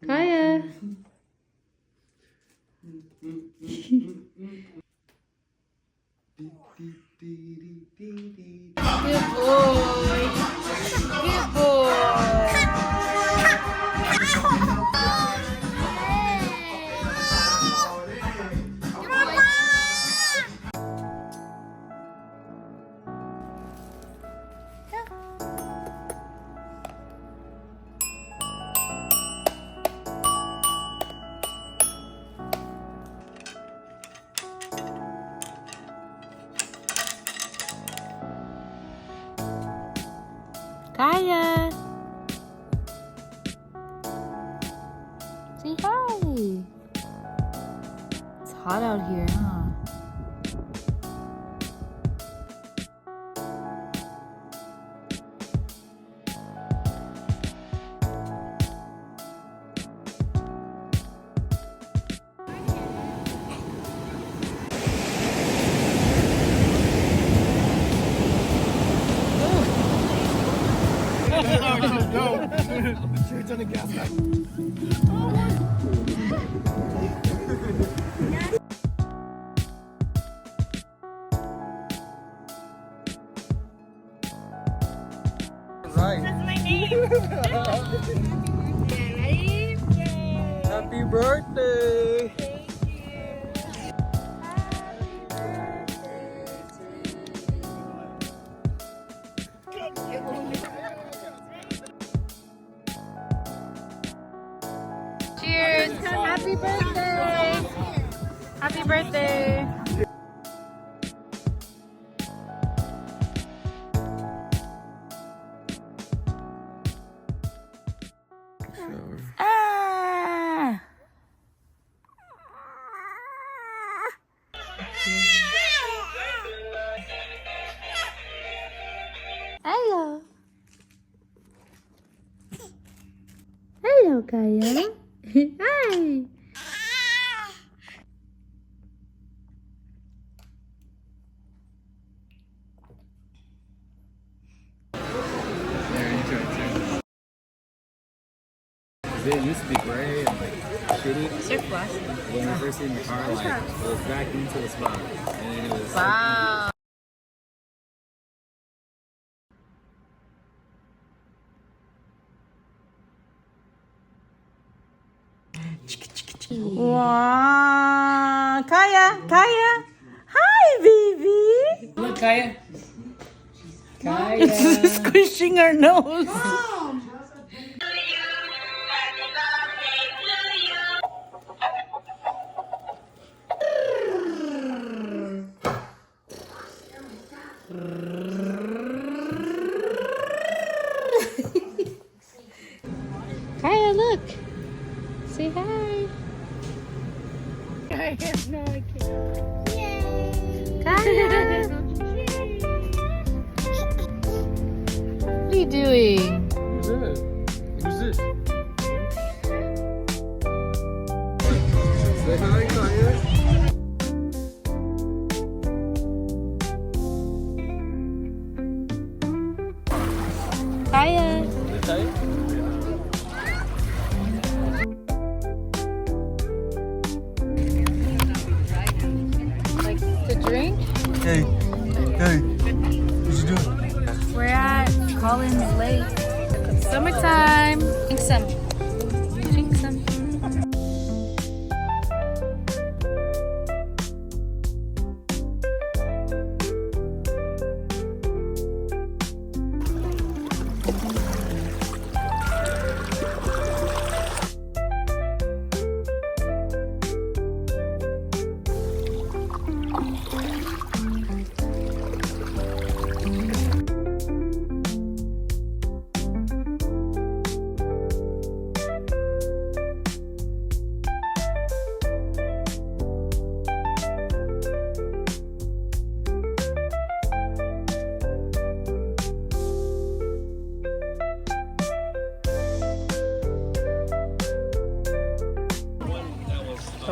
Kaya. Good boy. Good boy. Kaya. Say hi. It's hot out here, huh? No. Turn on the gas. Right. That's my name. Ready? Yay. Happy birthday. Thank you. Cheers! Happy birthday! Happy birthday! Ah! Hello. Hello, Kaya. Hi. It used to be gray and like shitty. Surplus. When we first seen the car, like it was back into the spot, and then it was. Wow. Wow. Kaya. Hi, baby. Look, Kaya. It's squishing her nose. Kaya, look. Say hi. I have no idea. Yay. Kaya. What are you doing? Who's this? Who's this? Say hi, Kaya. Kaya. Kaya. Like to drink? Hey, what you doing? We're at Colin's Lake. Summertime. Drink some. Drink some.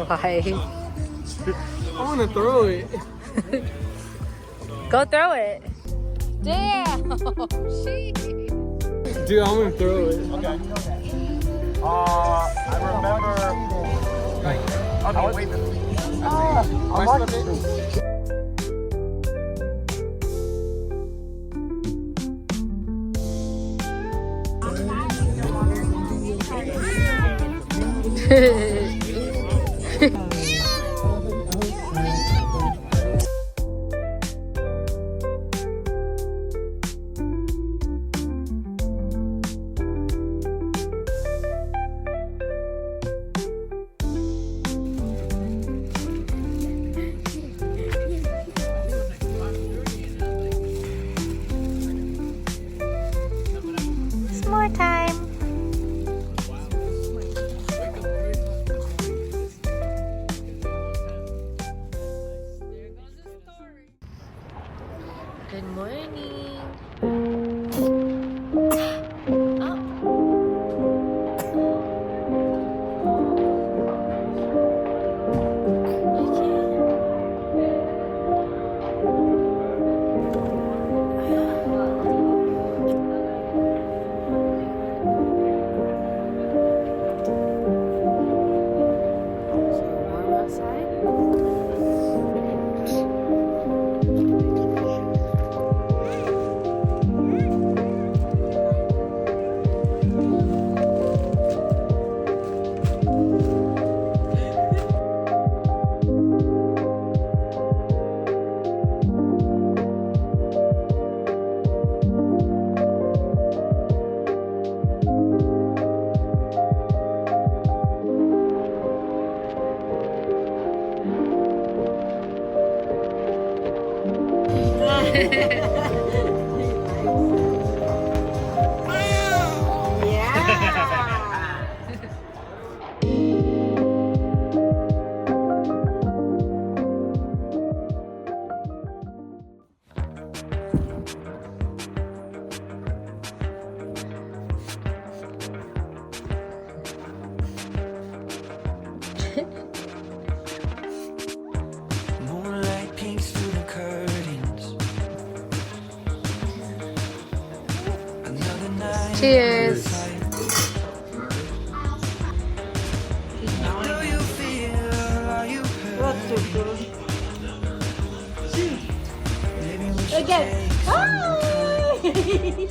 Why? I want to throw it. Go throw it. Damn. Sheesh. Dude, I'm gonna throw it. Okay. I remember. Okay, wait. I'm watching. More time. Good morning. Moonlight peeks through the curtains. Another night. Cheers. Do you feel? Are you hurt? Maybe we should Again. take some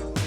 time.